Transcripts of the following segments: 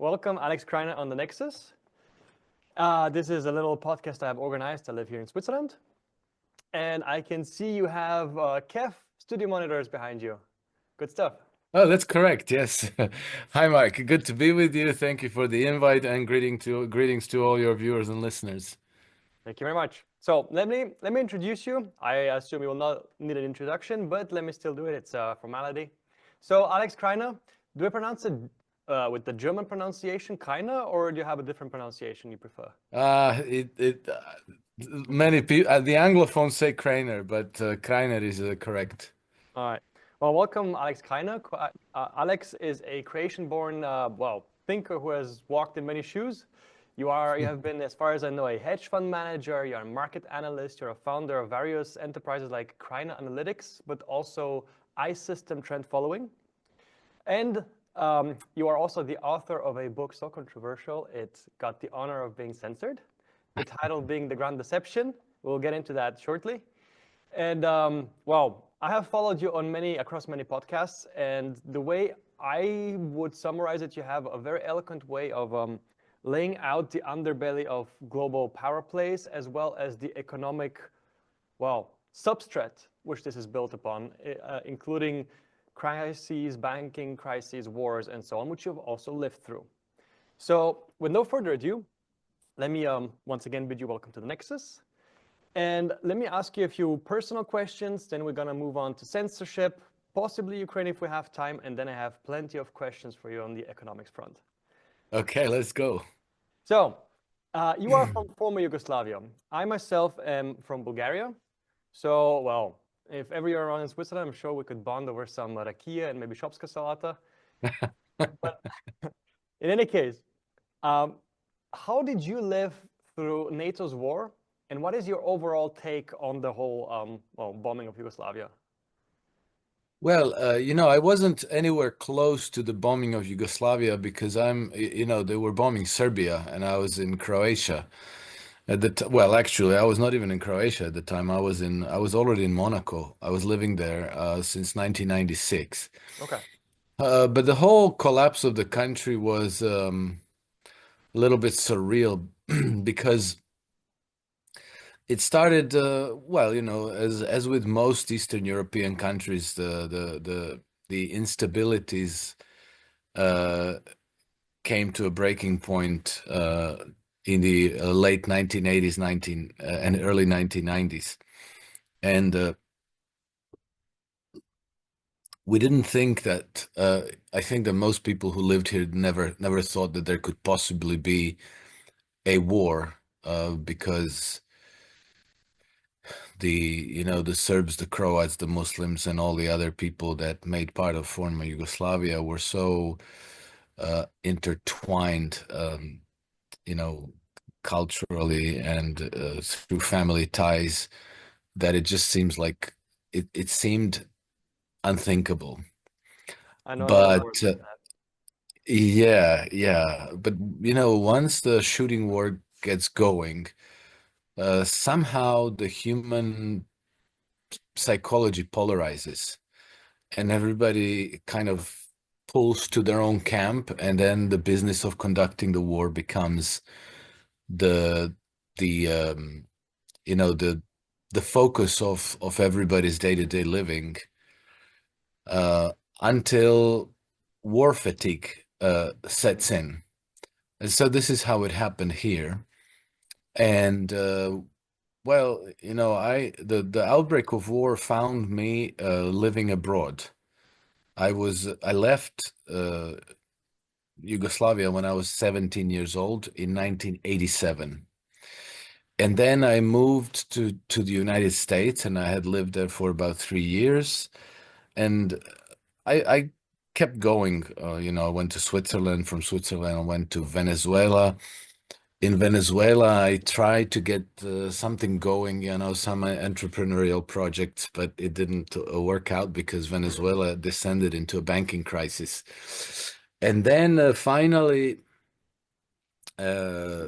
Welcome, Alex Krainer on the Nexus. This is a little podcast I have organized. I live here in Switzerland. And I can see you have Kev studio monitors behind you. Good stuff. Oh, that's correct. Yes. Hi, Mark. Good to be with you. Thank you for the invite and greetings to all your viewers and listeners. Thank you very much. So let me introduce you. I assume you will not need an introduction, but let me still do it. It's a formality. So Alex Krainer, do I pronounce it with the German pronunciation, Krainer, or do you have a different pronunciation you prefer? It many people the Anglophones say Krainer, but Krainer is correct. All right. Well, welcome, Alex Krainer. Alex is a Croatian-born, thinker who has walked in many shoes. You have been, as far as I know, a hedge fund manager. You're a market analyst. You're a founder of various enterprises like Krainer Analytics, but also iSystem Trend Following. And you are also the author of a book so controversial it got the honor of being censored. The title being The Grand Deception. We'll get into that shortly. And I have followed you on across many podcasts, and the way I would summarize it, you have a very eloquent way of laying out the underbelly of global power plays, as well as the economic, substrate which this is built upon, including crises, banking crises, wars, and so on, which you've also lived through. So, with no further ado, let me once again bid you welcome to the Nexus. And let me ask you a few personal questions, then we're going to move on to censorship, possibly Ukraine if we have time, and then I have plenty of questions for you on the economics front. Okay, let's go. So, you are from former Yugoslavia. I myself am from Bulgaria. So, if ever you're around in Switzerland, I'm sure we could bond over some rakia and maybe shopska salata. But in any case, how did you live through NATO's war? And what is your overall take on the whole bombing of Yugoslavia? Well, I wasn't anywhere close to the bombing of Yugoslavia because they were bombing Serbia and I was in Croatia at well, actually, I was not even in Croatia at the time. I was already in Monaco. I was living there since 1996. Okay. But the whole collapse of the country was a little bit surreal because it started as with most Eastern European countries, the instabilities uh, came to a breaking point in the late 1980s, 19 and early 1990s, and we didn't think that. I think that most people who lived here never thought that there could possibly be a war because the Serbs, the Croats, the Muslims, and all the other people that made part of former Yugoslavia were so intertwined, you know, culturally and through family ties that it just seems like it seemed unthinkable. I know a lot of But wars like that. yeah. But once the shooting war gets going, somehow the human psychology polarizes and everybody kind of pulls to their own camp, and then the business of conducting the war becomes the the the focus of everybody's day-to-day living uh, until war fatigue sets in. And so this is how it happened here. And the outbreak of war found me living abroad. I left Yugoslavia when I was 17 years old in 1987. And then I moved to the United States, and I had lived there for about 3 years. And I kept going. I went to Switzerland. From Switzerland, I went to Venezuela. In Venezuela, I tried to get something going, some entrepreneurial projects, but it didn't work out because Venezuela descended into a banking crisis. And then finally, uh,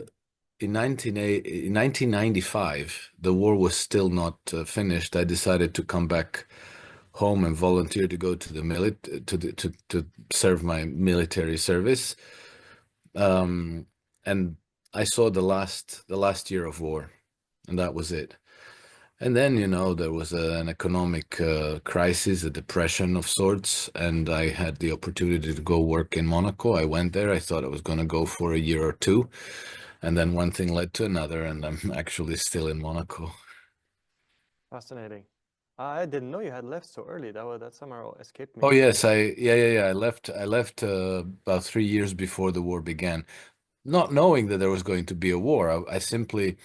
in 1995, the war was still not finished. I decided to come back home and volunteer to go to the to serve my military service. And I saw the last year of war, and that was it. And then, there was an economic crisis, a depression of sorts, and I had the opportunity to go work in Monaco. I went there. I thought I was going to go for a year or two, and then one thing led to another, and I'm actually still in Monaco. Fascinating. I didn't know you had left so early. That somehow escaped me. Oh yes, yeah. I left about 3 years before the war began, not knowing that there was going to be a war. I simply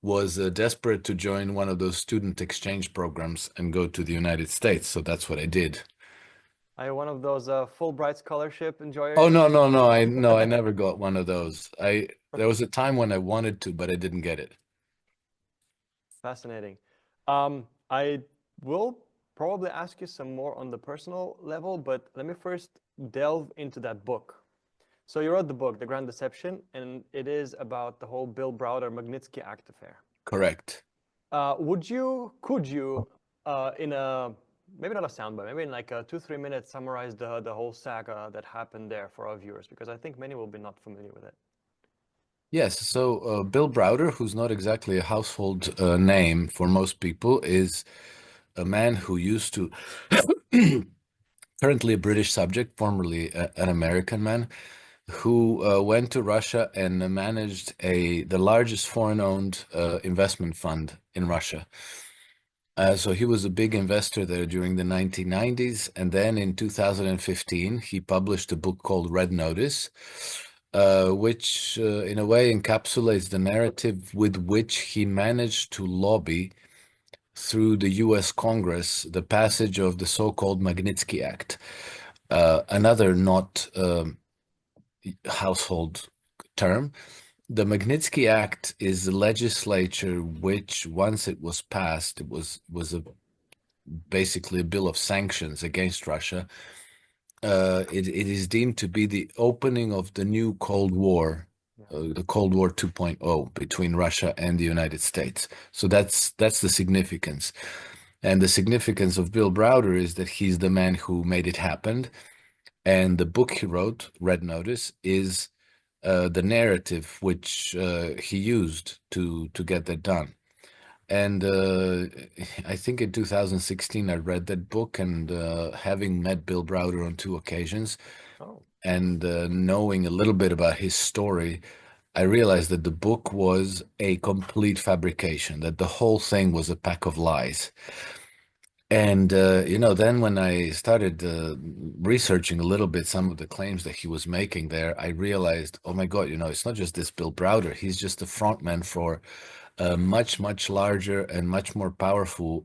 was desperate to join one of those student exchange programs and go to the United States. So that's what I did. Are you one of those Fulbright scholarship Oh enjoyers? no, no, no. I never got one of those. There was a time when I wanted to, but I didn't get it. Fascinating. I will probably ask you some more on the personal level, but let me first delve into that book. So you wrote the book, The Grand Deception, and it is about the whole Bill Browder Magnitsky Act affair. Correct. Could you, in a, maybe not a soundbite, maybe in like a 2-3 minutes, summarize the whole saga that happened there for our viewers? Because I think many will be not familiar with it. Yes. So Bill Browder, who's not exactly a household name for most people, is a man who used to, currently a British subject, formerly an American man, who went to Russia and managed the largest foreign-owned investment fund in Russia. So he was a big investor there during the 1990s, and then in 2015 he published a book called Red Notice, which in a way encapsulates the narrative with which he managed to lobby through the US Congress the passage of the so-called Magnitsky Act, another not household term. The Magnitsky Act is a legislature which, once it was passed, it was basically a bill of sanctions against Russia. It is deemed to be the opening of the new Cold War, Yeah. the Cold War 2.0 between Russia and the United States. So that's the significance. And the significance of Bill Browder is that he's the man who made it happen. And the book he wrote, Red Notice, is the narrative which he used to get that done. And I think in 2016 I read that book, and having met Bill Browder on 2 occasions Oh. and knowing a little bit about his story, I realized that the book was a complete fabrication, that the whole thing was a pack of lies. And then when I started researching a little bit some of the claims that he was making there, I realized, oh my God, it's not just this Bill Browder. He's just the frontman for a much, much larger and much more powerful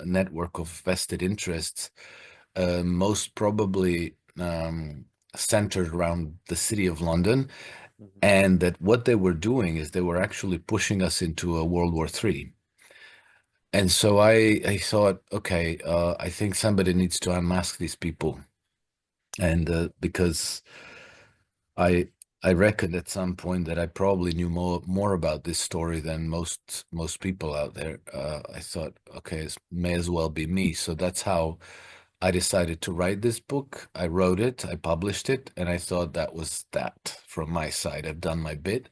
network of vested interests, most probably centered around the city of London. Mhm. And that what they were doing is they were actually pushing us into a World War III. And so I thought, okay, I think somebody needs to unmask these people, and because I I reckoned at some point that I probably knew more about this story than most people out there. I thought, okay, it may as well be me. So that's how I decided to write this book. I wrote it, I published it, and I thought that was that from my side. I've done my bit,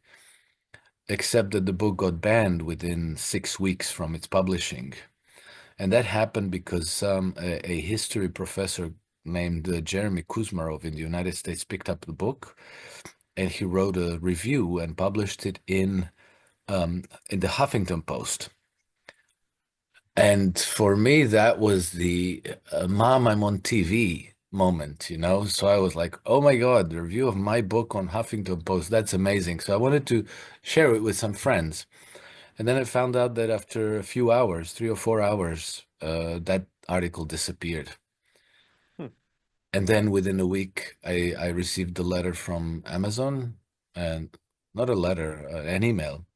except that the book got banned within 6 weeks from its publishing. And that happened because a history professor named Jeremy Kuzmarov in the United States picked up the book, and he wrote a review and published it in the Huffington Post. And for me, that was the "Mom, I'm on TV" moment. So I was like, "Oh my God, the review of my book on Huffington Post, that's amazing." So I wanted to share it with some friends. And then I found out that after a few hours, 3 or 4 hours, that article disappeared. Hmm. And then within a week, I received a letter from Amazon, and not a letter, an email,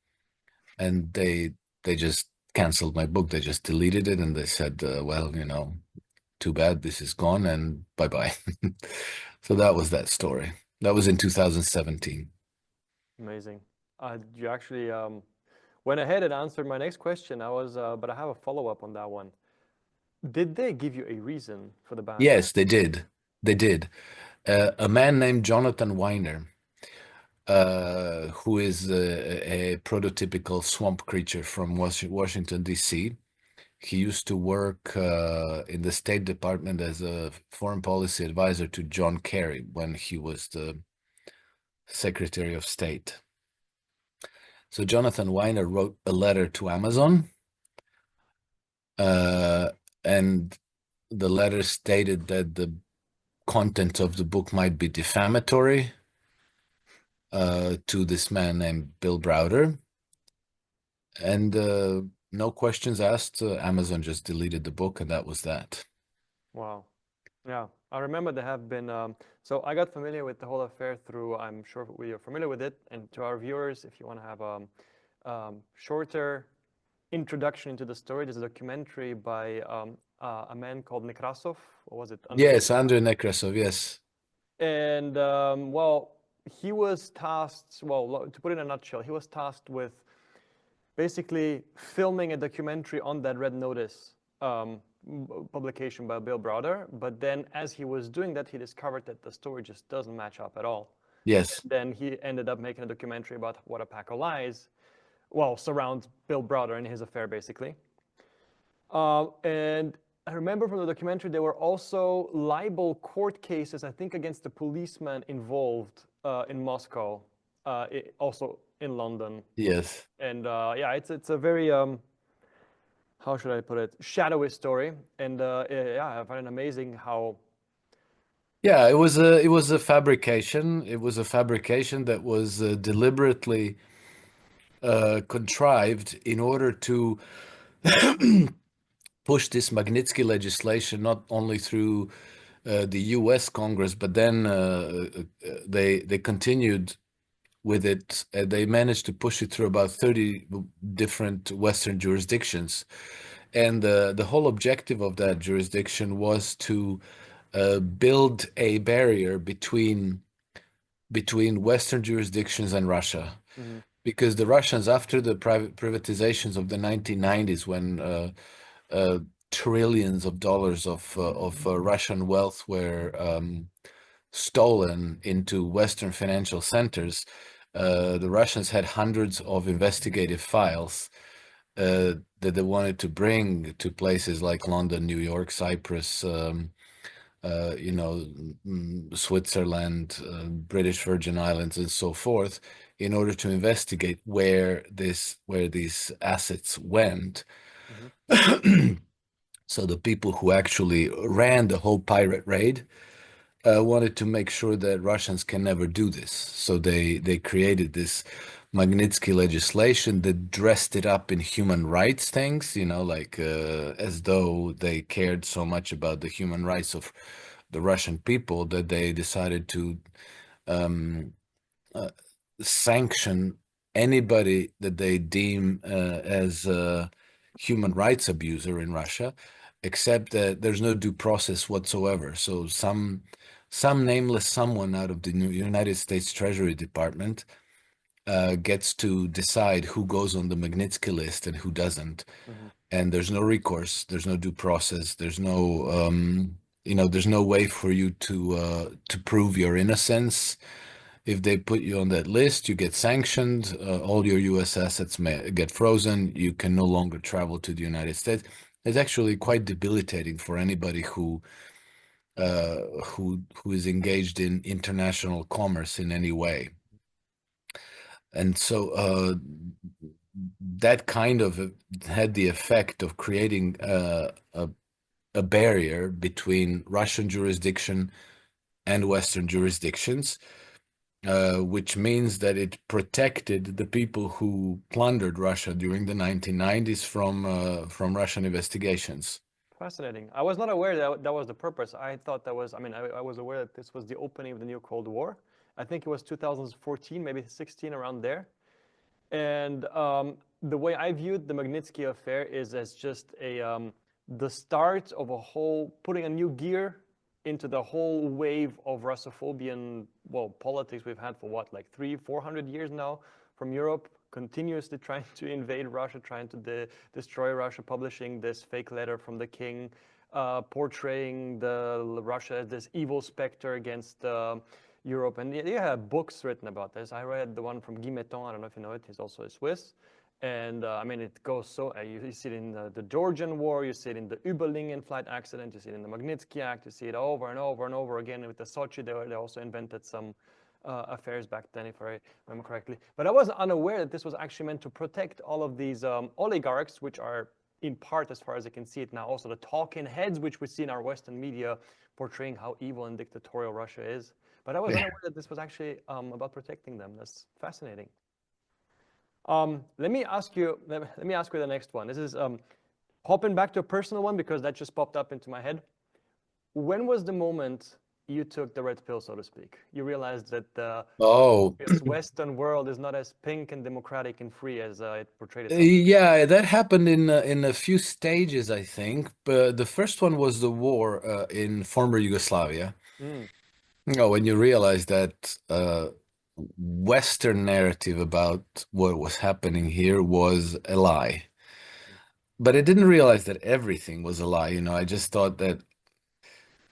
and they just canceled my book. They just deleted it, and they said, "Well, too bad, this is gone, and bye bye." So that was that story. That was in 2017. Amazing. You actually went ahead and answered my next question. But I have a follow-up on that one. Did they give you a reason for the ban? Yes, they did. They did. A man named Jonathan Weiner. who is a prototypical swamp creature from Washington, D.C. He used to work in the State Department as a foreign policy advisor to John Kerry when he was the Secretary of State. So Jonathan Weiner wrote a letter to Amazon, and the letter stated that the content of the book might be defamatory to this man named Bill Browder. And no questions asked, Amazon just deleted the book, and that was that. Wow. Yeah, I remember there have been, so I got familiar with the whole affair through, I'm sure we are familiar with it, and to our viewers, if you want to have a shorter introduction into the story, there's a documentary by a man called Nekrasov, what was it? Yes, Andrei Nekrasov, yes. And well, he was tasked, well, to put it in a nutshell, he was tasked with basically filming a documentary on that Red Notice publication by Bill Browder. But then as he was doing that, he discovered that the story just doesn't match up at all. Yes. Then he ended up making a documentary about what a pack of lies, well, surrounds Bill Browder and his affair, basically. And I remember from the documentary, there were also libel court cases, I think, against the policeman involved in Moscow, also in London. Yes. And yeah, it's a very, how should I put it, shadowy story. And yeah, I find it amazing how. Yeah, it was a fabrication. It was a fabrication that was deliberately contrived in order to push this Magnitsky legislation not only through the U.S. Congress, but then they continued with it. They managed to push it through about 30 different Western jurisdictions. And the whole objective of that jurisdiction was to build a barrier between Western jurisdictions and Russia. Mhm. Because the Russians, after the privatizations of the 1990s, when trillions of dollars of Russian wealth were stolen into Western financial centers, the Russians had hundreds of investigative files that they wanted to bring to places like London, New York, Cyprus, you know, Switzerland, British Virgin Islands, and so forth, in order to investigate where these assets went. Mhm. So the people who actually ran the whole pirate raid wanted to make sure that Russians can never do this. So they created this Magnitsky legislation that dressed it up in human rights things, you know, like as though they cared so much about the human rights of the Russian people that they decided to sanction anybody that they deem as a human rights abuser in Russia, except that there's no due process whatsoever. So some nameless someone out of the United States Treasury Department gets to decide who goes on the Magnitsky list and who doesn't. Mhm. And there's no recourse, there's no due process, there's no there's no way for you to prove your innocence. If they put you on that list, you get sanctioned. All your U.S. assets may get frozen. You can no longer travel to the United States. It's actually quite debilitating for anybody who is engaged in international commerce in any way. And so that kind of had the effect of creating a barrier between Russian jurisdiction and Western jurisdictions, which means that it protected the people who plundered Russia during the 1990s from Russian investigations. Fascinating. I was not aware that that was the purpose. I thought that was, I mean, I was aware that this was the opening of the new Cold War. I think it was 2014, maybe 16, around there. And the way I viewed the Magnitsky affair is as just the start of a whole, putting a new gear into the whole wave of Russophobian, well, politics we've had for what, like 400 years now from Europe, continuously trying to invade Russia, trying to destroy Russia, publishing this fake letter from the king, portraying Russia as this evil specter against Europe, and you have books written about this. I read the one from Guy Metton. I don't know if you know it. He's also a Swiss. And I mean, it goes so, you see it in the Georgian War, you see it in the Überlingen flight accident, you see it in the Magnitsky Act, you see it over and over and over again. With the Sochi, they also invented some affairs back then, if I remember correctly. But I was unaware that this was actually meant to protect all of these oligarchs, which are in part, as far as I can see it now, also the talking heads, which we see in our Western media portraying how evil and dictatorial Russia is. But I was unaware that this was actually about protecting them. That's fascinating. Let me ask you the next one. This is hopping back to a personal one because that just popped up into my head. When was the moment you took the red pill, so to speak? You realized that this Western world is not as pink and democratic and free as it portrayed itself. Yeah, that happened in a few stages, I think. But the first one was the war in former Yugoslavia. Mm. You know, when you realize that Western narrative about what was happening here was a lie. But I didn't realize that everything was a lie. You know, I just thought that,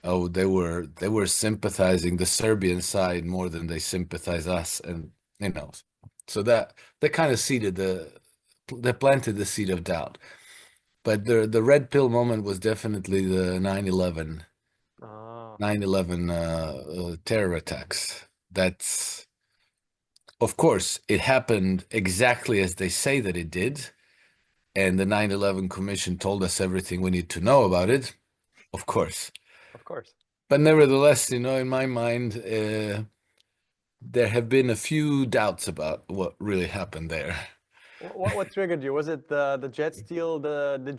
oh, they were sympathizing the Serbian side more than they sympathize us, and you know, so that kind of that planted the seed of doubt. But the red pill moment was definitely the 9/11 Ah, 9/11 terror attacks. That's, of course, it happened exactly as they say that it did, and the 9/11 Commission told us everything we need to know about it, of course. of course. But nevertheless, you know, in my mind, there have been a few doubts about what really happened there. What triggered you? Was it the jet steel, the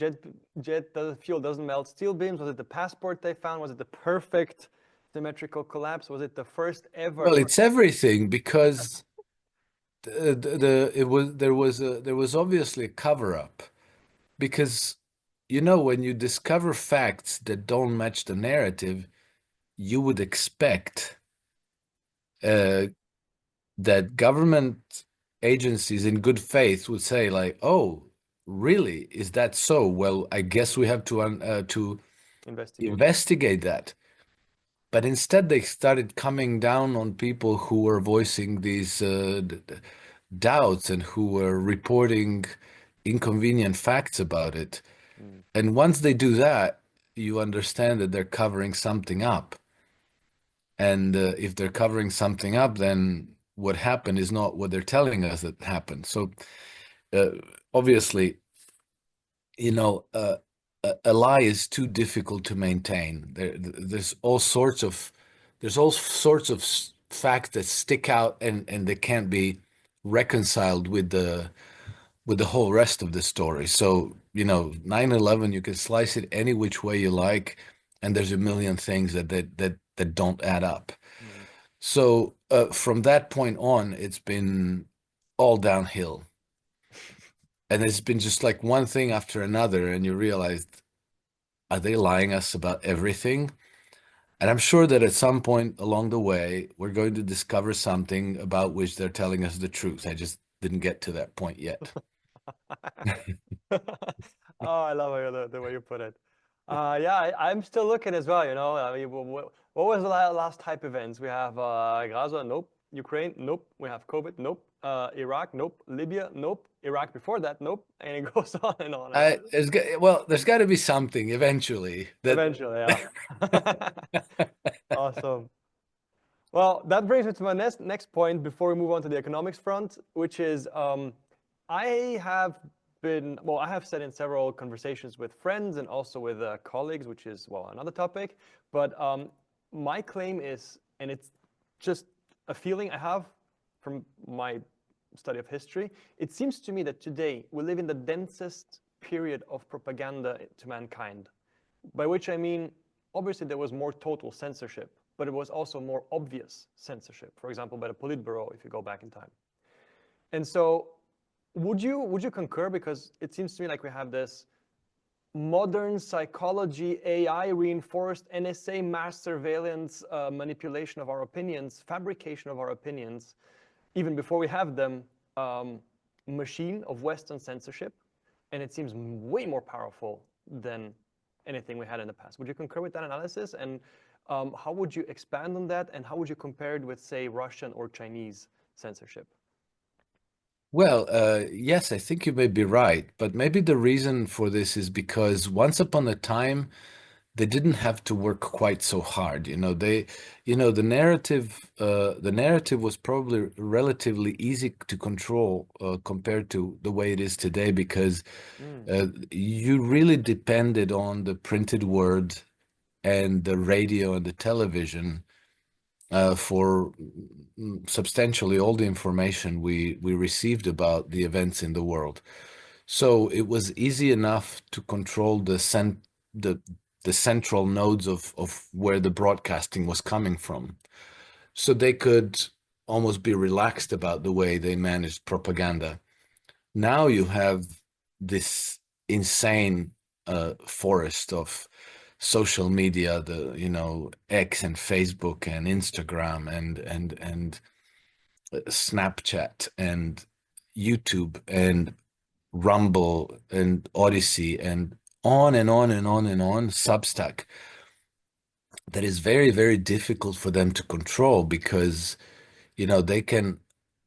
jet the fuel doesn't melt steel beams? Was it the passport they found? Was it the perfect symmetrical collapse? Was it the first ever? Well, it's everything because there was obviously a cover up because you know when you discover facts that don't match the narrative, you would expect uh, that government agencies in good faith would say like, "Oh, really? Is that so? Well, I guess we have to Investigate. investigate that." But instead, they started coming down on people who were voicing these doubts and who were reporting inconvenient facts about it. Mm. And once they do that, you understand that they're covering something up. And if they're covering something up, then what happened is not what they're telling us that happened. So uh, obviously, you know, a lie is too difficult to maintain. There's all sorts of facts that stick out and they can't be reconciled with the whole rest of the story. So, you know, 9/11, you can slice it any which way you like, and there's a million things that don't add up. Mm. So, from that point on, it's been all downhill. And it's been just like one thing after another, and you realize, are they lying us about everything? And I'm sure that at some point along the way, we're going to discover something about which they're telling us the truth. I just didn't get to that point yet. Oh, I love the way you put it. Yeah, I'm still looking as well, you know. I mean, what was the last type events? We have Gaza, nope. Ukraine, nope. We have COVID, nope. Iraq, nope. Libya, nope. Iraq before that, nope. And it goes on and on and on. There's got to be something eventually that. Eventually, yeah. Awesome. Well, that brings me to my next point before we move on to the economics front, which is I have I have said in several conversations with friends and also with colleagues, which is, well, another topic. But my claim is, and it's just a feeling I have from my study of history, it seems to me that today we live in the densest period of propaganda to mankind. By which I mean, obviously there was more total censorship, but it was also more obvious censorship, for example, by the Politburo, if you go back in time. And so would you concur? Because it seems to me like we have this modern psychology, AI reinforced NSA mass surveillance, manipulation of our opinions, fabrication of our opinions, even before we have them, machine of Western censorship. And it seems way more powerful than anything we had in the past. Would you concur with that analysis? And How would you expand on that, and how would you compare it with, say, Russian or Chinese censorship? Well, yes, I think you may be right, but maybe the reason for this is because once upon a time, they didn't have to work quite so hard. The narrative was probably relatively easy to control compared to the way it is today, because Mm, you really depended on the printed word and the radio and the television for substantially all the information we received about the events in the world. So it was easy enough to control the the central nodes of where the broadcasting was coming from. So they could almost be relaxed about the way they managed propaganda. Now you have this insane forest of social media, X and Facebook and Instagram and Snapchat and YouTube and Rumble and Odyssey and on and on and on and on, Substack, that is very, very difficult for them to control because, they can,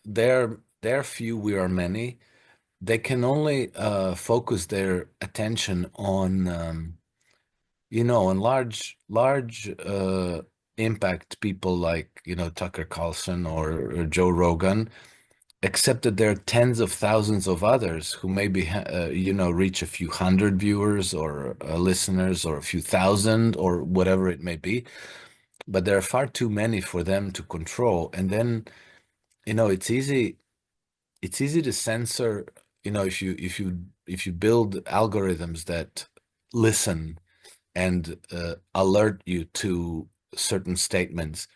they're few, we are many. They can only focus their attention on, on large impact people like, Tucker Carlson or Joe Rogan, except that there are tens of thousands of others who maybe reach a few hundred viewers or listeners or a few thousand or whatever it may be, but there are far too many for them to control. And then it's easy to censor, if you build algorithms that listen and alert you to certain statements.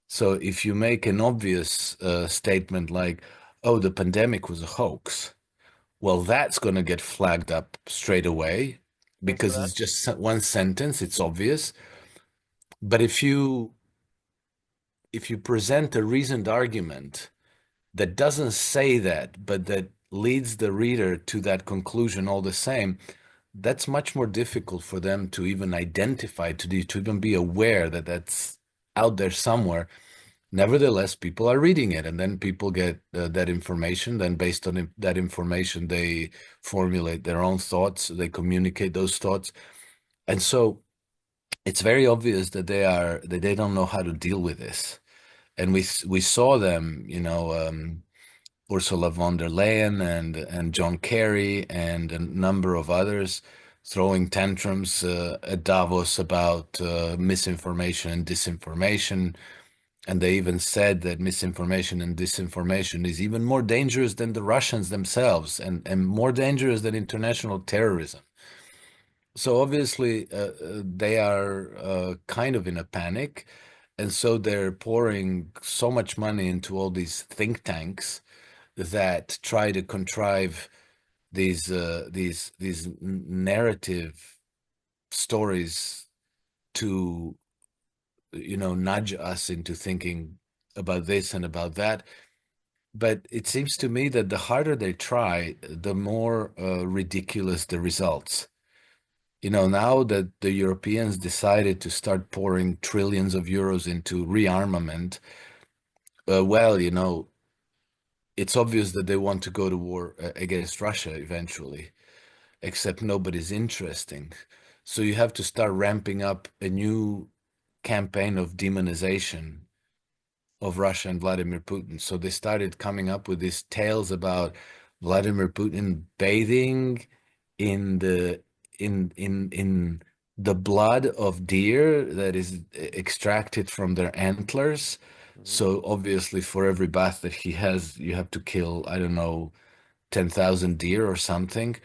So if you make an obvious statement like, "Oh, the pandemic was a hoax," well, that's going to get flagged up straight away thanks for because that. it's just one sentence, it's obvious. But if you present a reasoned argument that doesn't say that, but that leads the reader to that conclusion all the same, that's much more difficult for them to even identify, to even be aware that that's out there somewhere. Nevertheless, people are reading it, and then people get that information. Then, based on that information, they formulate their own thoughts. They communicate those thoughts, and so it's very obvious that they don't know how to deal with this. And we saw them, Ursula von der Leyen and John Kerry and a number of others throwing tantrums at Davos about misinformation and disinformation. And they even said that misinformation and disinformation is even more dangerous than the Russians themselves and more dangerous than international terrorism. So obviously, they are kind of in a panic. And so they're pouring so much money into all these think tanks that try to contrive these narrative stories to nudge us into thinking about this and about that. But it seems to me that the harder they try, the more ridiculous the results. Now that the Europeans decided to start pouring trillions of euros into rearmament, well, it's obvious that they want to go to war against Russia eventually, except nobody's interesting. So you have to start ramping up a new campaign of demonization of Russia and Vladimir Putin. So they started coming up with these tales about Vladimir Putin bathing in the blood of deer that is extracted from their antlers. Hmm. So obviously, for every bath that he has, you have to kill, I don't know, 10,000 deer or something.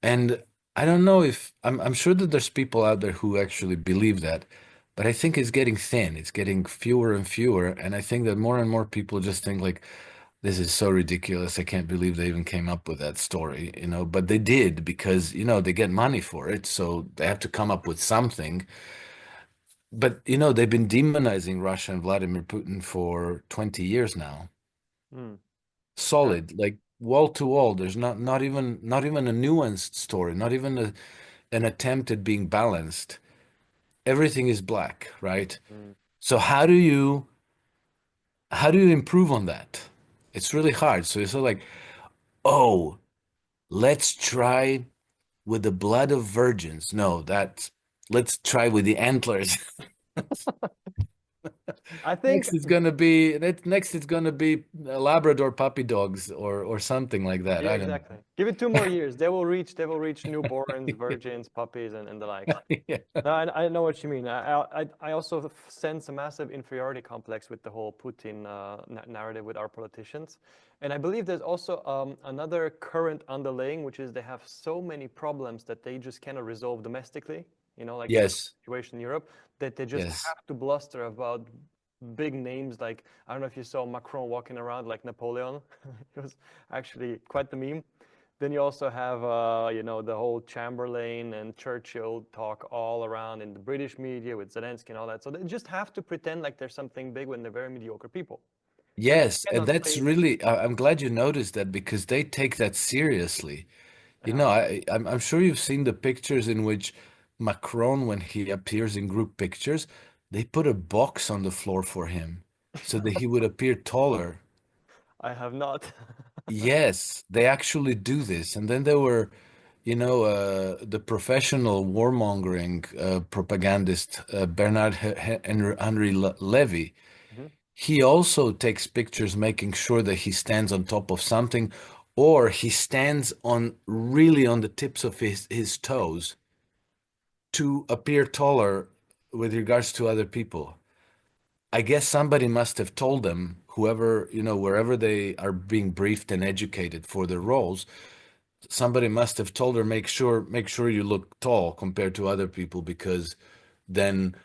And I don't know if I'm sure that there's people out there who actually believe that, but I think it's getting thin. It's getting fewer and fewer, and I think that more and more people just think like, this is so ridiculous. I can't believe they even came up with that story, but they did because, they get money for it, so they have to come up with something. But, they've been demonizing Russia and Vladimir Putin for 20 years now. Hmm. Yeah. Solid, like wall to wall. There's not even a nuanced story, not even an attempt at being balanced. everything is black, right? Mm. So how do you improve on that? It's really hard. So it's sort of like, oh, let's try with the blood of virgins. No, that's let's try with the antlers. I think Next it's gonna be Labrador puppy dogs or something like that. yeah, I don't exactly. Give it 2 more years. They will reach newborns, virgins, puppies, and the likes. know. Yeah. No, I know what you mean. I also sense a massive inferiority complex with the whole Putin narrative with our politicians. And I believe there's also another current underlaying, which is they have so many problems that they just cannot resolve domestically, like the Yes. situation in Europe, that they just Yes. have to bluster about big names like, I don't know if you saw Macron walking around like Napoleon. It was actually quite the meme. Then you also have, the whole Chamberlain and Churchill talk all around in the British media with Zelensky and all that. So they just have to pretend like there's something big when they're very mediocre people. And they Yes, and cannot that's face, really I'm glad you noticed that because they take that seriously. You yeah, know, I'm sure you've seen the pictures in which Macron, when he appears in group pictures, they put a box on the floor for him so that he would appear taller. I have not. Yes, they actually do this. And then there were, the professional warmongering propagandist Bernard Henry Levy. Mhm. He also takes pictures making sure that he stands on top of something or he stands on really on the tips of his toes to appear taller with regards to other people. I guess somebody must have told them, whoever, wherever they are being briefed and educated for their roles, somebody must have told her, make sure you look tall compared to other people because then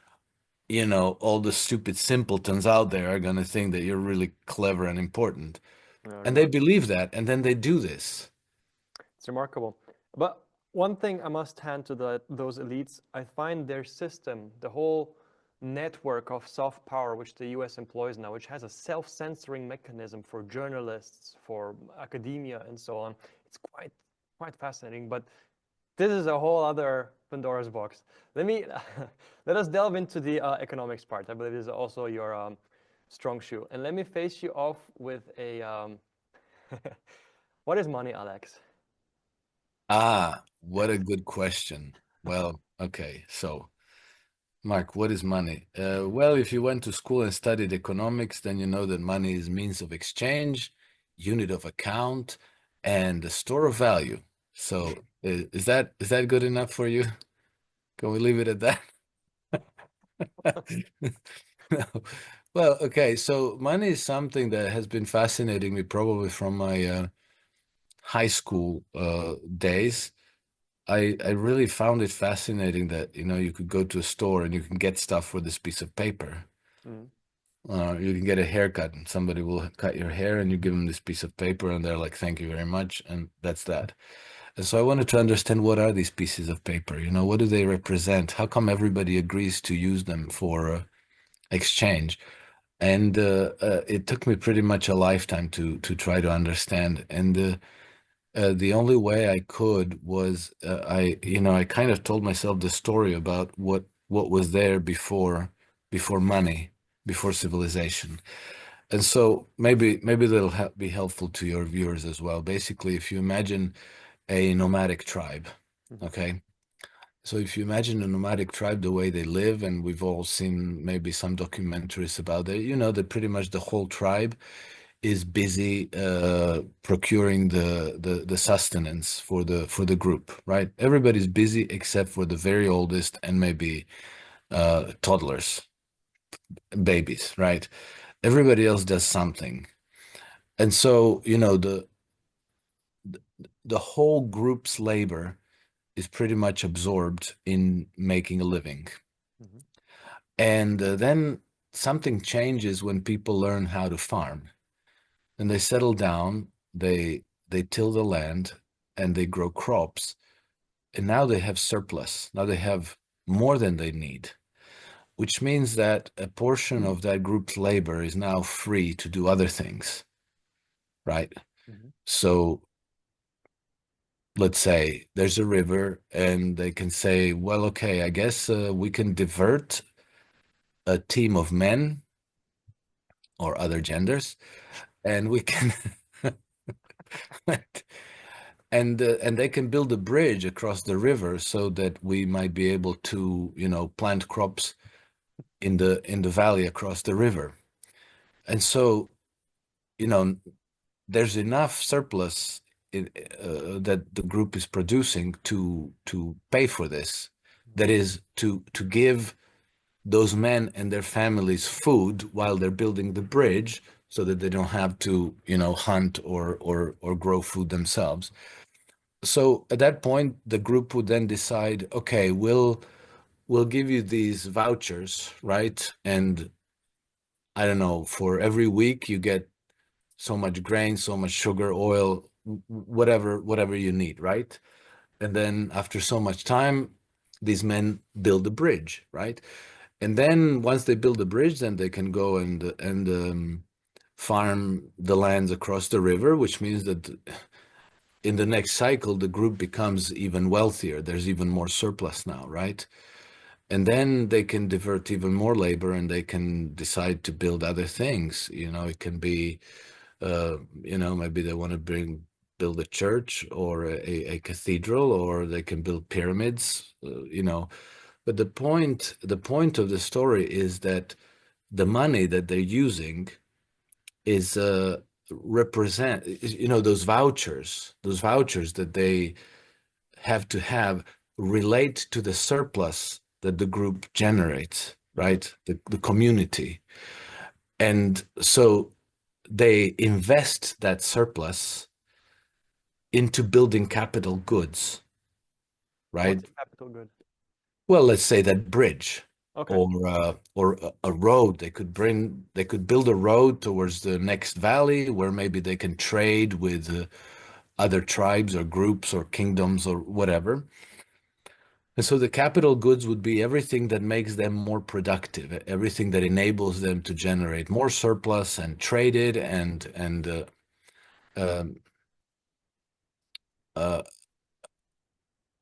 all the stupid simpletons out there are going to think that you're really clever and important. Yeah, And they remarkable. believe that, and then they do this. It's remarkable. But one thing I must hand to those elites, I find their system, the whole network of soft power which the US employs now, which has a self-censoring mechanism for journalists, for academia, and so on. It's quite fascinating. But this is a whole other Pandora's box. Let me let us delve into the economics part. I believe this is also your strong shoe. And let me face you off with a what is money, Alex? Ah, what a good question. Well, okay. So, Mark, what is money? Well, if you went to school and studied economics, then you know that money is means of exchange, unit of account, and a store of value. So, is that good enough for you? Can we leave it at that? No. Well, okay. So, money is something that has been fascinating me probably from my high school days. I really found it fascinating that, you could go to a store and you can get stuff for this piece of paper. Mm. You can get a haircut and somebody will cut your hair and you give them this piece of paper and they're like, thank you very much. And that's that. And so I wanted to understand what are these pieces of paper? What do they represent? How come everybody agrees to use them for exchange? And it took me pretty much a lifetime to try to understand. And the only way I could was I kind of told myself the story about what was there before money, before civilization. And so maybe that'll be helpful to your viewers as well. Basically, if you imagine a nomadic tribe, Mhm. okay? So if you imagine a nomadic tribe, the way they live, and we've all seen maybe some documentaries about it, that pretty much the whole tribe is busy procuring the sustenance for the group, right? Everybody's busy except for the very oldest and maybe toddlers, babies, right? Everybody else does something. And so, the whole group's labor is pretty much absorbed in making a living. Mhm. And then something changes when people learn how to farm. And they settle down, they till the land, and they grow crops. And now they have surplus. Now they have more than they need, which means that a portion of that group's labor is now free to do other things, right? Mhm. So let's say there's a river, and they can say, well, okay, I guess we can divert a team of men or other genders, and we can and they can build a bridge across the river so that we might be able to, plant crops in the valley across the river. And so, you know, there's enough surplus that the group is producing to pay for this. That is to give those men and their families food while they're building the bridge, so that they don't have to, hunt or grow food themselves. So at that point, the group would then decide, okay, we'll give you these vouchers, right? And I don't know, for every week you get so much grain, so much sugar, oil, whatever you need, right? And then after so much time, these men build a bridge, right? And then once they build a bridge, then they can go and farm the lands across the river, which means that in the next cycle, the group becomes even wealthier. There's even more surplus now, right? And then they can divert even more labor, and they can decide to build other things. It can be, maybe they want to build a church or a cathedral, or they can build pyramids, But the point of the story is that the money that they're using is represent, those vouchers that they have to have relate to the surplus that the group generates, right? The community. And so they invest that surplus into building capital goods, What's right? a capital good? Well, let's say that bridge, Okay. or a road. They could build a road towards the next valley where maybe they can trade with other tribes or groups or kingdoms or whatever. And so the capital goods would be everything that makes them more productive, everything that enables them to generate more surplus and trade it, and um, uh,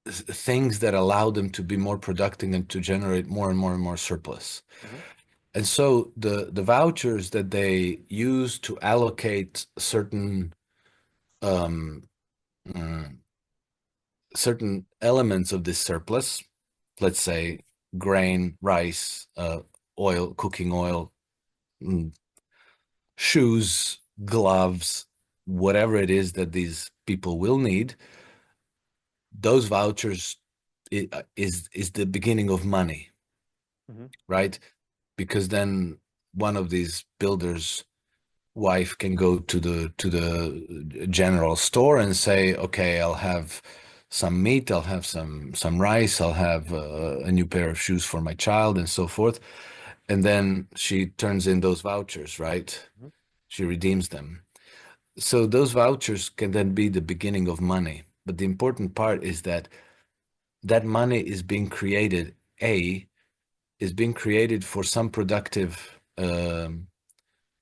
things that allow them to be more productive and to generate more and more and more surplus. Hmm. And so the vouchers that they use to allocate um, mm, certain elements of this surplus, let's say grain, rice, oil, cooking oil, mm, shoes, gloves, whatever it is that these people will need, those vouchers is the beginning of money, Hmm. right? Because then one of these builders' wife can go to the general store and say, okay, I'll have some meat, I'll have some rice, I'll have a new pair of shoes for my child, and so forth. And then she turns in those vouchers, right? Hmm. She redeems them. So those vouchers can then be the beginning of money. But the important part is that that money is being created, is being created for some productive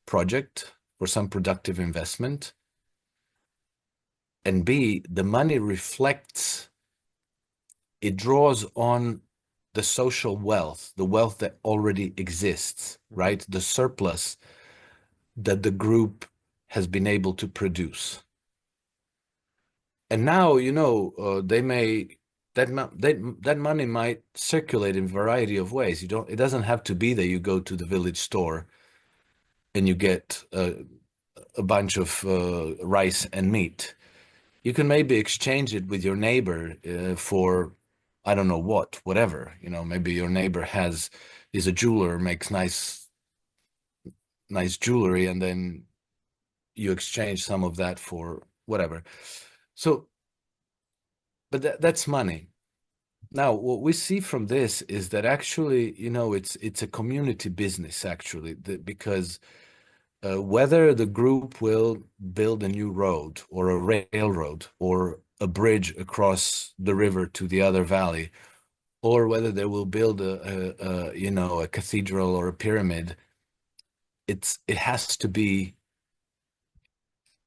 project, for some productive investment. And B, the money reflects, it draws on the social wealth, the wealth that already exists, Hmm. right? The surplus that the group has been able to produce. And now, they may that money might circulate in a variety of ways. It doesn't have to be that you go to the village store and you get a bunch of rice and meat. You can maybe exchange it with your neighbor for, I don't know whatever. Maybe your neighbor is a jeweler, makes nice jewelry, and then you exchange some of that for whatever. So, but that's money. Now, what we see from this is that actually, it's a community business actually, because whether the group will build a new road or a railroad or a bridge across the river to the other valley, or whether they will build a cathedral or a pyramid, it has to be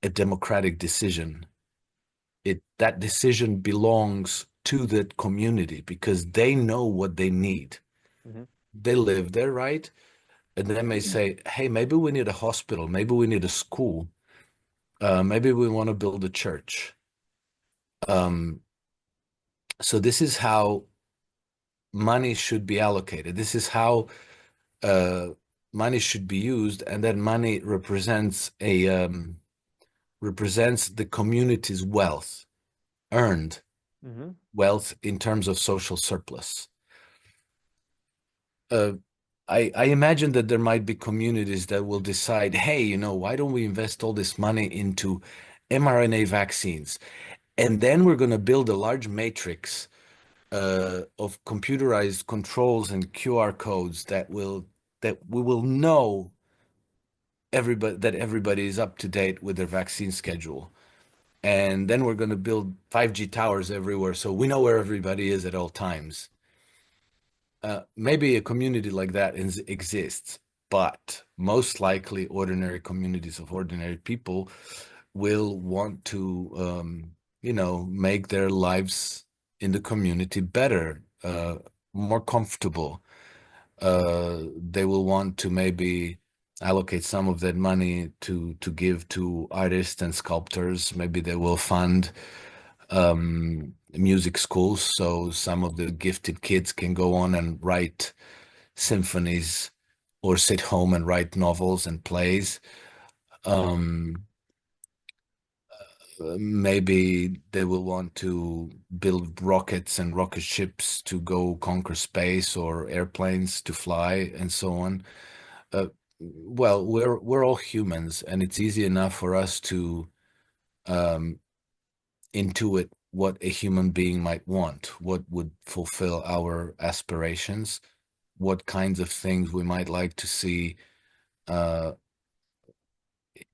a democratic decision that decision belongs to that community because they know what they need. Hmm. They live there, right? And they may say, hey, maybe we need a hospital, maybe we need a school, maybe we want to build a church. Um, so this is how money should be allocated. This is how uh, money should be used, and that money represents the community's wealth, earned Hmm. wealth in terms of social surplus. Uh, I imagine that there might be communities that will decide, hey, why don't we invest all this money into mRNA vaccines? And then we're going to build a large matrix of computerized controls and QR codes that we will know everybody is up to date with their vaccine schedule. And then we're going to build 5G towers everywhere so we know where everybody is at all times. Maybe a community like that exists, but most likely ordinary communities of ordinary people will want to, make their lives in the community better, more comfortable. They will want to maybe allocate some of that money to give to artists and sculptors. Maybe they will fund music schools so some of the gifted kids can go on and write symphonies or sit home and write novels and plays. Um, Maybe they will want to build rockets and rocket ships to go conquer space or airplanes to fly and so on. Well, we're all humans, and it's easy enough for us to um, intuit what a human being might want, what would fulfill our aspirations, what kinds of things we might like to see uh,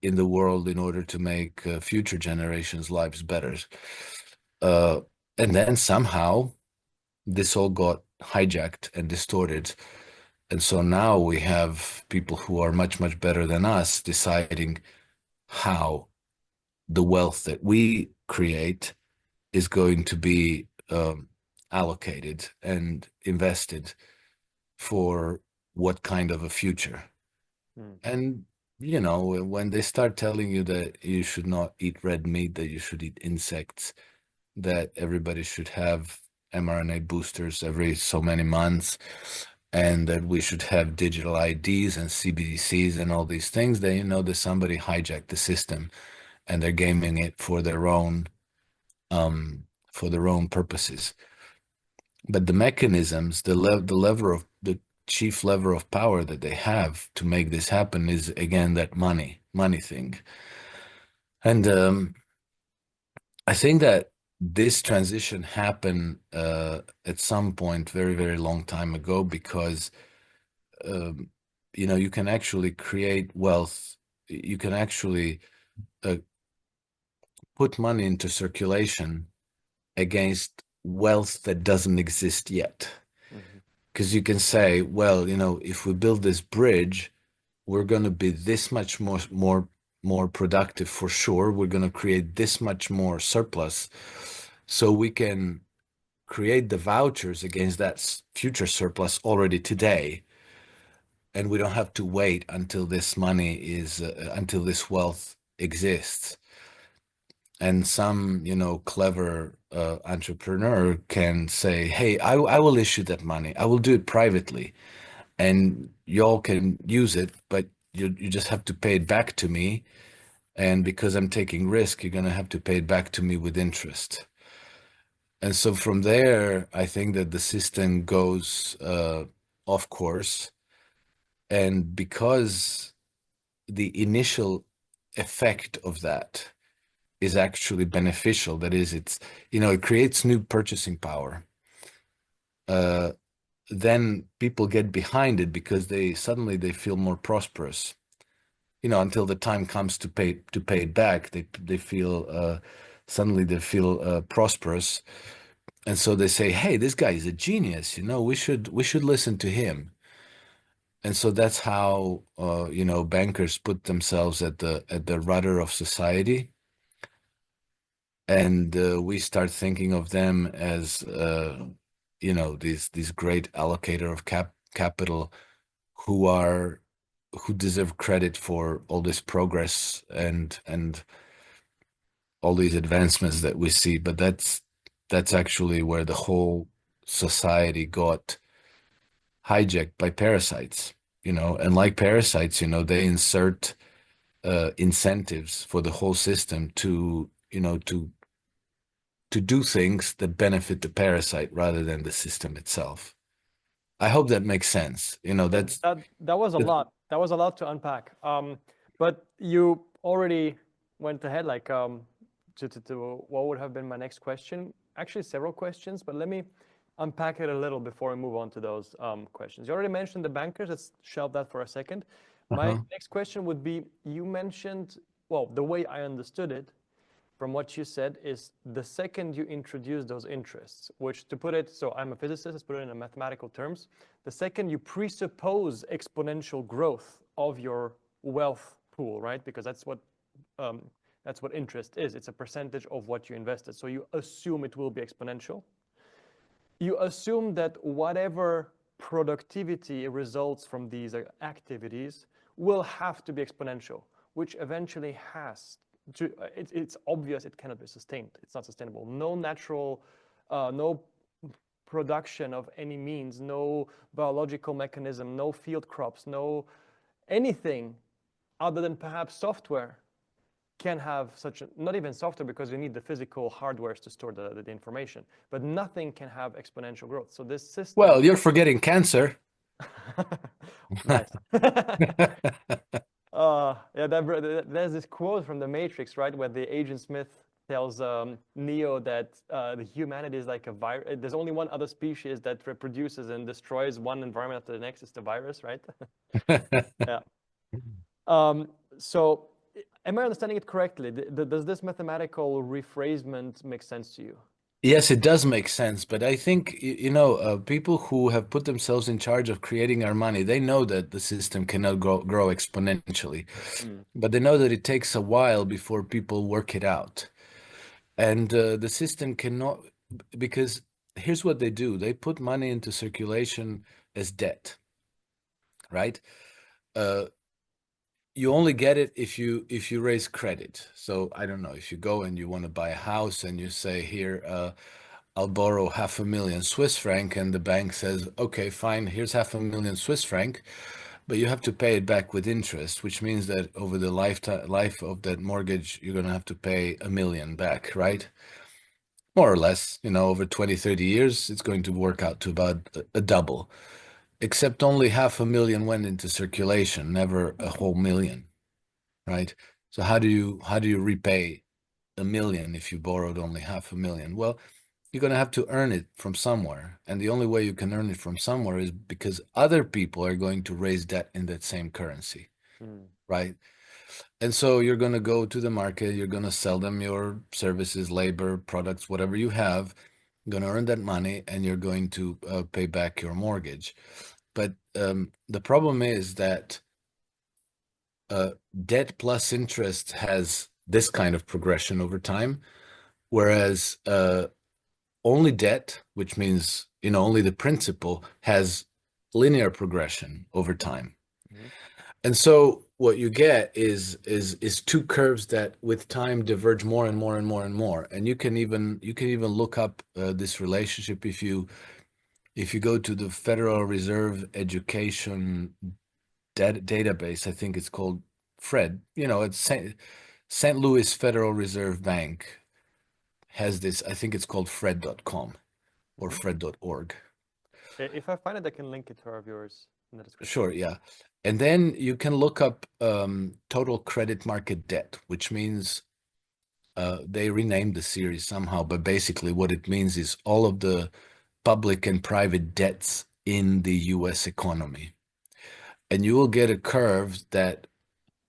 in the world in order to make future generations' lives better. Uh, and then somehow this all got hijacked and distorted. And so now we have people who are much, much better than us deciding how the wealth that we create is going to be allocated and invested for what kind of a future. Mm. And, when they start telling you that you should not eat red meat, that you should eat insects, that everybody should have mRNA boosters every so many months, and that we should have digital IDs and CBDCs and all these things, then you know that somebody hijacked the system and they're gaming it um, for their own purposes. But the mechanisms, the chief lever of power that they have to make this happen is again that money thing. And I think that this transition happened at some point very, very long time ago because um, you can actually create wealth. You can actually uh, put money into circulation against wealth that doesn't exist yet. Mhm. Because you can say, well, if we build this bridge, we're going to be this much more productive for sure. We're going to create this much more surplus, so we can create the vouchers against that future surplus already today, and we don't have to wait until this money is until this wealth exists. And some, clever entrepreneur can say, hey, I will issue that money. I will do it privately and y'all can use it, but you just have to pay it back to me. And because I'm taking risk, you're going to have to pay it back to me with interest. And so from there, I think that the system goes off course. And because the initial effect of that is actually beneficial, that is, it creates new purchasing power. Uh, then people get behind it because they feel more prosperous. Until the time comes to pay it back, they feel suddenly they feel prosperous, and so they say, "Hey, this guy is a genius. We should listen to him." And so that's how bankers put themselves at the rudder of society. and we start thinking of them as these great allocator of capital who deserve credit for all this progress and all these advancements that we see. But that's actually where the whole society got hijacked by parasites, and like parasites, they insert incentives for the whole system to do things that benefit the parasite rather than the system itself. I hope that makes sense. Yeah, That's that was a lot. That was a lot to unpack. But you already went ahead, like to what would have been my next question. Actually, several questions, but let me unpack it a little before we move on to those questions. You already mentioned the bankers. Let's shelve that for a second. My uh-huh. next question would be: you mentioned, well, the way I understood it from what you said is the second you introduce those interests, which to put it, so I'm a physicist, let's put it in mathematical terms, the second you presuppose exponential growth of your wealth pool, right? Because that's what interest is. It's a percentage of what you invested. So you assume it will be exponential. You assume that whatever productivity results from these activities will have to be exponential, which eventually has to, it's obvious it cannot be sustained. It's not sustainable. No natural, no production of any means, no biological mechanism, no field crops, no anything other than perhaps software can have such a, not even software because you need the physical hardwares to store the information, but nothing can have exponential growth. So this system, Well, you're forgetting cancer. nice. Yeah, there's this quote from The Matrix, right, where the Agent Smith tells Neo that the humanity is like a virus. There's only one other species that reproduces and destroys one environment after the next. It's the virus, right? Yeah. So, am I understanding it correctly? Does this mathematical rephrasement make sense to you? Yes, it does make sense, but I think people who have put themselves in charge of creating our money, they know that the system cannot grow exponentially, Mm. but they know that it takes a while before people work it out. And the system cannot, because here's what they do. They put money into circulation as debt, right? Uh, you only get it if you raise credit. So I don't know, if you go and you want to buy a house and you say, here, I'll borrow 500,000 Swiss franc, and the bank says, okay, fine, here's 500,000 Swiss franc, but you have to pay it back with interest, which means that over the life of that mortgage, you're going to have to pay 1 million back, right? More or less, over 20, 30 years, it's going to work out to about a double, except only 500,000 went into circulation, never a whole million, right? So how do you repay 1 million if you borrowed only 500,000? Well, you're going to have to earn it from somewhere. And the only way you can earn it from somewhere is because other people are going to raise debt in that same currency, Mm. right? And so you're going to go to the market, you're going to sell them your services, labor, products, whatever you have, you're going to earn that money, and you're going to pay back your mortgage. But the problem is that debt plus interest has this kind of progression over time, whereas only debt, which means only the principal, has linear progression over time. Mhm. And so what you get is two curves that with time diverge more and more and more and more. And you can even look up this relationship if you go to the Federal Reserve Education database. I think it's called FRED. It's St. Louis Federal Reserve Bank has this. I think it's called fred.com or Mhm. fred.org. If I find it, I can link it to our viewers in the description. Sure, yeah. And then you can look up total credit market debt, which means they renamed the series somehow, but basically what it means is all of the public and private debts in the US economy. And you will get a curve that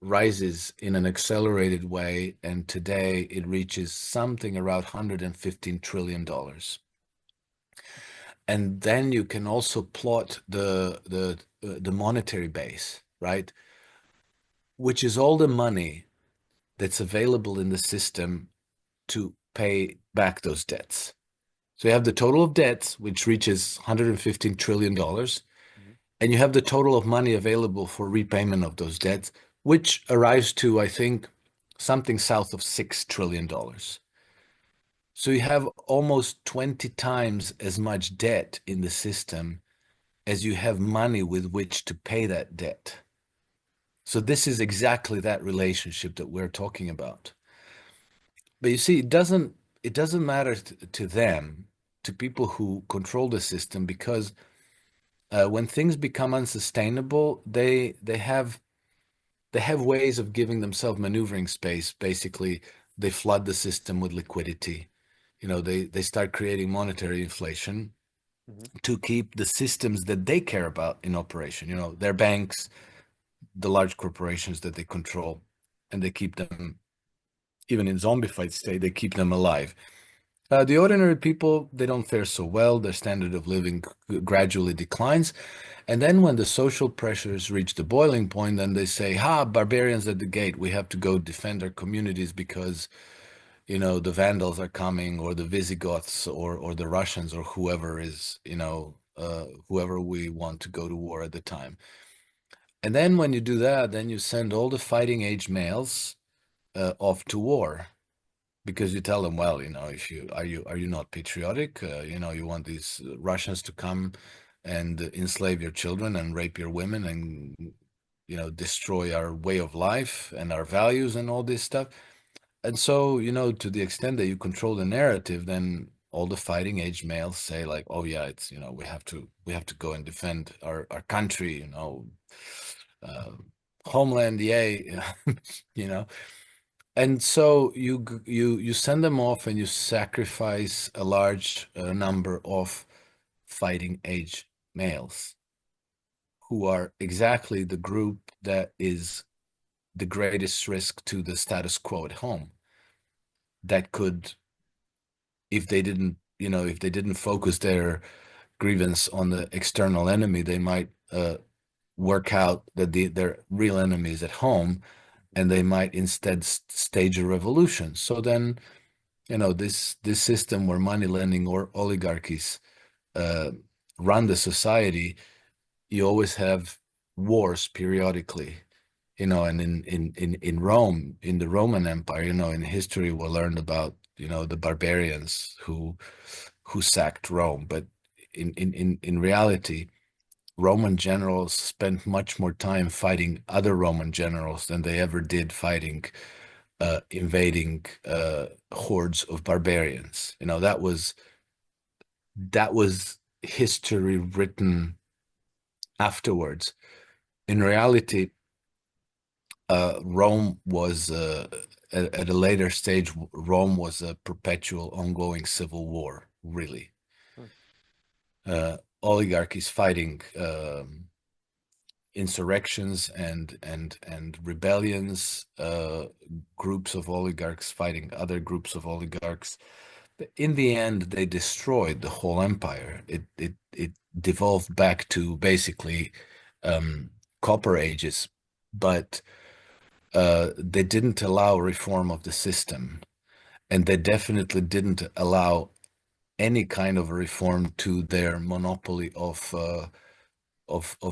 rises in an accelerated way, and today it reaches something around $115 trillion. And then you can also plot the monetary base, right? Which is all the money that's available in the system to pay back those debts. So you have the total of debts, which reaches $115 trillion, Mhm. and you have the total of money available for repayment of those debts, which arrives to, I think, something south of $6 trillion. So you have almost 20 times as much debt in the system as you have money with which to pay that debt. So this is exactly that relationship that we're talking about. But you see, it doesn't matter to them, to people who control the system, because when things become unsustainable, they have ways of giving themselves maneuvering space. Basically, they flood the system with liquidity. They start creating monetary inflation Mhm. to keep the systems that they care about in operation. Their banks, the large corporations that they control, and they keep them, even in zombified state, they keep them alive. The ordinary people, they don't fare so well. Their standard of living gradually declines. And then when the social pressures reach the boiling point, then they say, barbarians at the gate. We have to go defend our communities because, the Vandals are coming, or the Visigoths, or the Russians, or whoever is, whoever we want to go to war at the time. And then when you do that, then you send all the fighting age males off to war, because you tell them, well, if you not patriotic, you want these Russians to come and enslave your children and rape your women and destroy our way of life and our values and all this stuff. And so, to the extent that you control the narrative, then all the fighting age males say, like, oh yeah, it's, we have to go and defend our country, uh, homeland, yay. you know and so you send them off, and you sacrifice a large number of fighting age males, who are exactly the group that is the greatest risk to the status quo at home. That could, if they didn't focus their grievance on the external enemy, they might work out that their real enemy is at home, and they might instead stage a revolution. So then, this system where money lending or oligarchies uh, run the society, you always have wars periodically. And in Rome, in the Roman Empire, in history, we learned about the barbarians who sacked Rome. But in reality, Roman generals spent much more time fighting other Roman generals than they ever did fighting invading hordes of barbarians. That was history written afterwards. In reality, Rome was at a later stage. Rome was a perpetual, ongoing civil war. Really, Hmm. oligarchies fighting insurrections and rebellions, groups of oligarchs fighting other groups of oligarchs. In the end, they destroyed the whole empire. It devolved back to basically copper ages, but they didn't allow reform of the system, and they definitely didn't allow any kind of reform to their monopoly of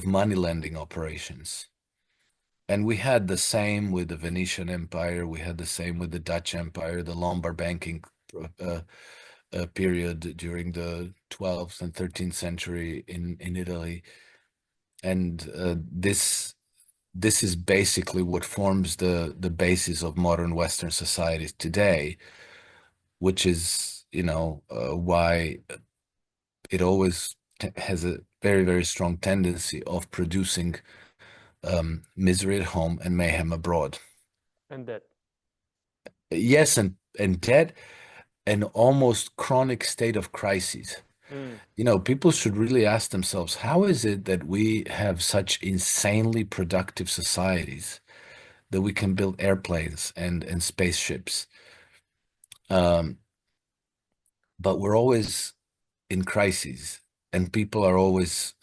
money lending operations. And we had the same with the Venetian Empire. We had the same with the Dutch Empire, the Lombard banking uh, period during the 12th and 13th century in Italy. And this is basically what forms the basis of modern Western societies today, which is, why it always has a very, very strong tendency of producing misery at home and mayhem abroad. And that. Yes, and debt, an almost chronic state of crisis. Mm. People should really ask themselves, how is it that we have such insanely productive societies, that we can build airplanes and spaceships, um, but we're always in crises, and people are always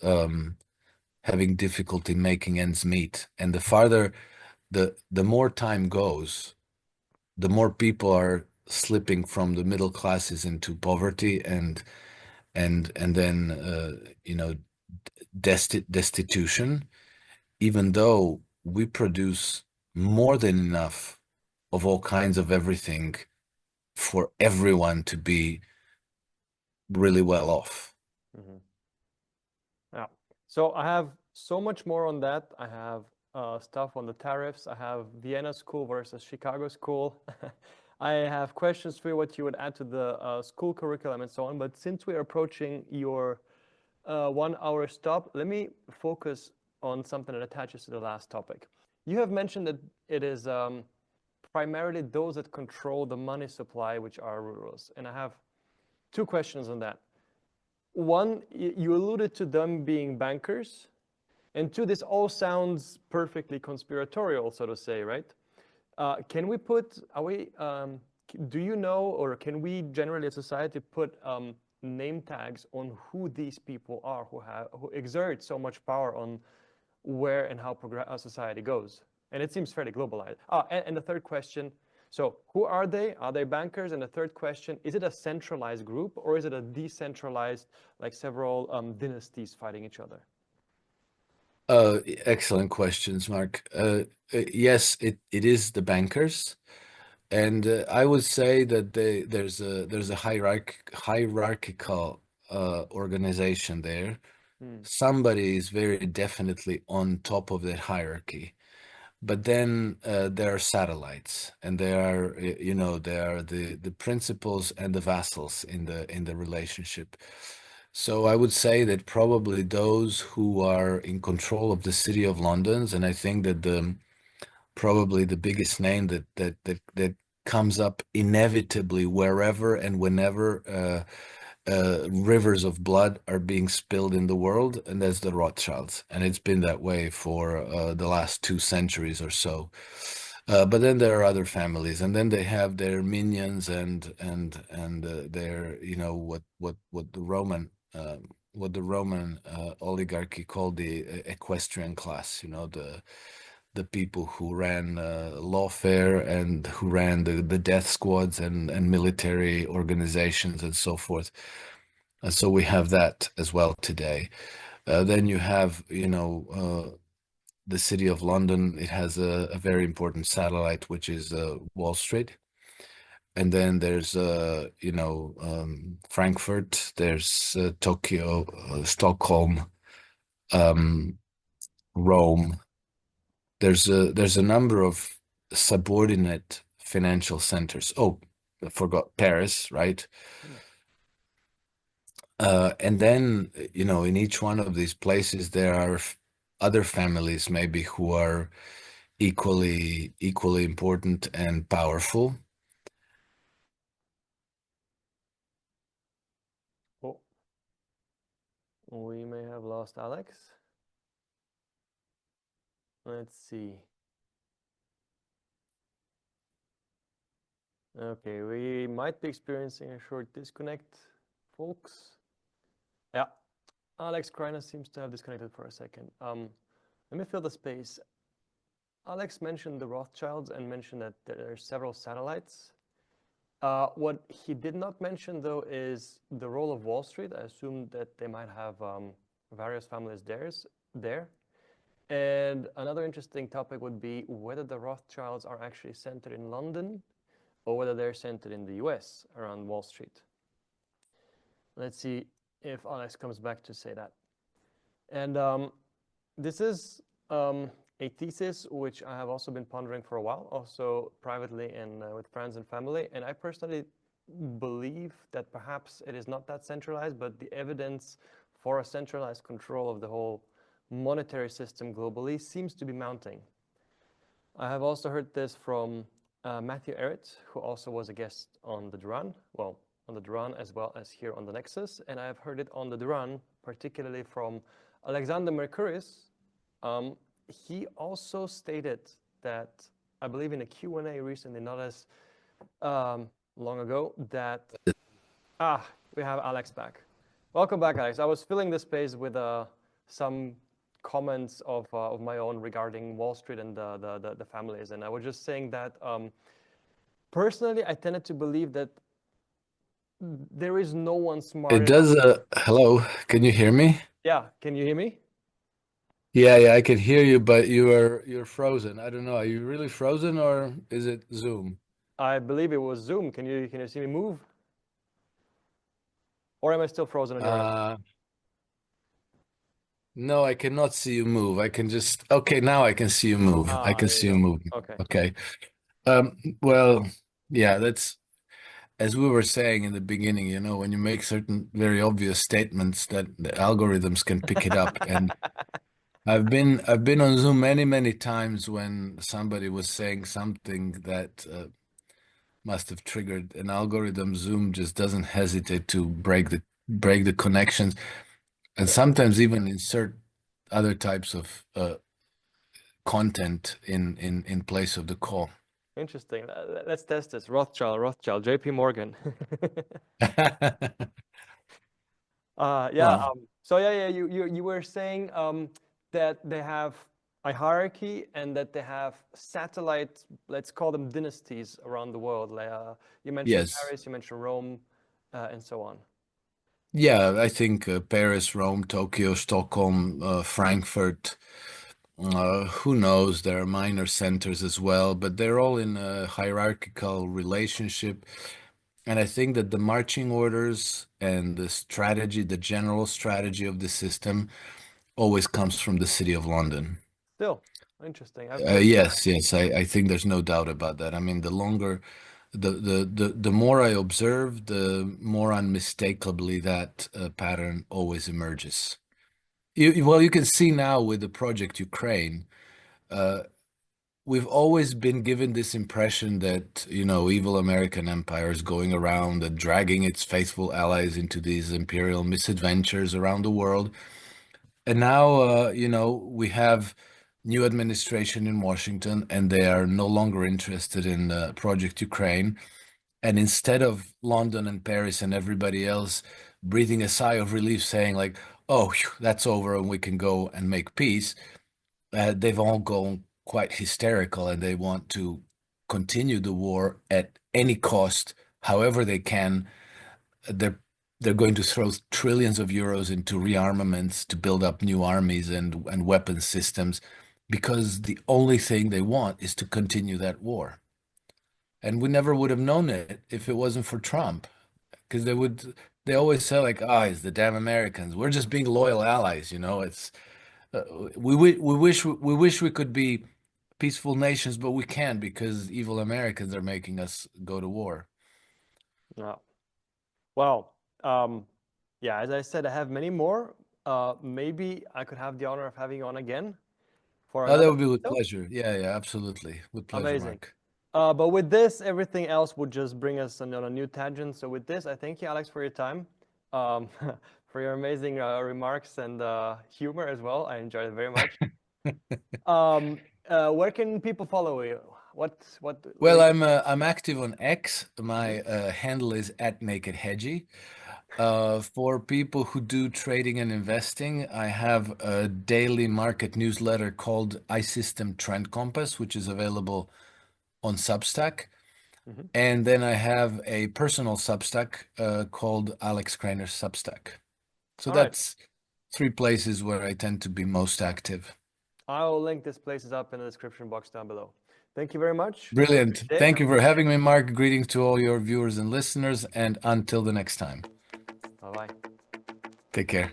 having difficulty making ends meet. And the more time goes, the more people are slipping from the middle classes into poverty and then destitution, even though we produce more than enough of all kinds of everything for everyone to be really well off. Mm-hmm. Yeah. So I have so much more on that. I have stuff on the tariffs. I have Vienna school versus Chicago school. I have questions for you, what you would add to the school curriculum and so on. But since we are approaching your 1 hour stop, let me focus on something that attaches to the last topic. You have mentioned that it is primarily those that control the money supply, which are rurals. And I have two questions on that. One, you alluded to them being bankers. And two, this all sounds perfectly conspiratorial, so to say, right? Can we put, do you know, or can we generally as society put name tags on who these people are who exert so much power on where and how society goes? And it seems fairly globalized. And the third question, so who are they? Are they bankers? And the third question, is it a centralized group or is it a decentralized, like several dynasties fighting each other? Excellent questions, Mark. Yes, it is the bankers. And I would say that there's a hierarchical organization there. Somebody is very definitely on top of that hierarchy. But then there are satellites, and there are the principals and the vassals in the relationship. So I would say that probably those who are in control of the city of London, and I think that probably the biggest name that comes up inevitably wherever and whenever rivers of blood are being spilled in the world, and that's the Rothschilds. And it's been that way for the last 2 centuries or so. But then there are other families, and then they have their minions and their what the Roman oligarchy called the equestrian class. The people who ran lawfare and who ran the death squads and military organizations and so forth. And so we have that as well today. Then you have, the city of London. It has a very important satellite, which is Wall Street. And then there's, Frankfurt, there's Tokyo, Stockholm, Rome. There's a number of subordinate financial centers. Oh, I forgot Paris, right? And then, in each one of these places, there are other families maybe who are equally important and powerful. Oh, we may have lost Alex. Let's see. Okay, we might be experiencing a short disconnect, folks. Yeah, Alex Krainer seems to have disconnected for a second. Let me fill the space. Alex mentioned the Rothschilds and mentioned that there are several satellites. What he did not mention, though, is the role of Wall Street. I assume that they might have various families there. And another interesting topic would be whether the Rothschilds are actually centered in London or whether they're centered in the US around Wall Street. Let's see if Alex comes back to say that. And this is a thesis which I have also been pondering for a while, also privately and with friends and family. And I personally believe that perhaps it is not that centralized, but the evidence for a centralized control of the whole monetary system globally seems to be mounting. I have also heard this from Matthew Ehret, who also was a guest on the Duran, well, on the Duran as well as here on the Nexus, and I have heard it on the Duran, particularly from Alexander Mercouris. He also stated that, I believe in a Q&A recently, not as long ago, that, we have Alex back. Welcome back, Alex. I was filling this space with some comments of my own regarding Wall Street and the families, and I was just saying that Personally, I tended to believe that there is no one smart It enough. does. Hello, can you hear me? Yeah, can you hear me? Yeah, I can hear you, but you're frozen. I don't know. Are you really frozen or is it Zoom? I believe it was Zoom. Can you see me move? Or am I still frozen on your end? Uh, no, I cannot see you move. I can just, okay, now I can see you move. I Ah, can there you see you go. moving. Okay. Okay. Well, yeah, that's as we were saying in the beginning, when you make certain very obvious statements that the algorithms can pick it up. And I've been on Zoom many, many times when somebody was saying something that must have triggered an algorithm. Zoom just doesn't hesitate to break the connections, and Yeah, sometimes even insert other types of content in place of the call. interesting. Let's test this. Rothschild, JP Morgan. Yeah. Well, So yeah, you were saying that they have a hierarchy and that they have satellite, let's call them dynasties around the world. Like, you mentioned yes. Paris, you mentioned Rome, and so on. Yeah, I think Paris, Rome, Tokyo, Stockholm, Frankfurt, who knows, there are minor centers as well, but they're all in a hierarchical relationship. And I think that the marching orders and the strategy, the general strategy of the system always comes from the City of London. Still, interesting. Yes, I think there's no doubt about that. I mean, the longer, the more I observe, the more unmistakably that pattern always emerges. Well, you can see now with the Project Ukraine, uh, we've always been given this impression that, evil American empire is going around and dragging its faithful allies into these imperial misadventures around the world. And now, we have new administration in Washington, and they are no longer interested in Project Ukraine. And instead of London and Paris and everybody else breathing a sigh of relief, saying like, "Oh, phew, that's over, and we can go and make peace," they've all gone quite hysterical, and they want to continue the war at any cost, however they can. They're going to throw trillions of euros into rearmaments to build up new armies and weapon systems, because the only thing they want is to continue that war. And we never would have known it if it wasn't for Trump, because they always say like, "Ah, it's the damn Americans. We're just being loyal allies." It's uh, we wish we could be peaceful nations, but we can't because evil Americans are making us go to war. Yeah. Well, yeah, as I said, I have many more. Maybe I could have the honor of having you on again for Oh, that another would be with episode. pleasure. Yeah, absolutely. With pleasure, Amazing. Mark. But with this, everything else would just bring us on a new tangent. So with this, I thank you, Alex, for your time, um, for your amazing remarks and humor as well. I enjoyed it very much. Where can people follow you? Where Well, you? I'm active on X. My Mhm. handle is @nakedhedgy. For people who do trading and investing, I have a daily market newsletter called iSystem Trend Compass, which is available on Substack. Mhm. And then I have a personal Substack called Alex Krainer Substack. So All right. that's three places where I tend to be most active. I will link these places up in the description box down below. Thank you very much. Have a Brilliant. great day. Thank you for having me, Mark. Greetings to all your viewers and listeners, and until the next time. Bye bye. Take care.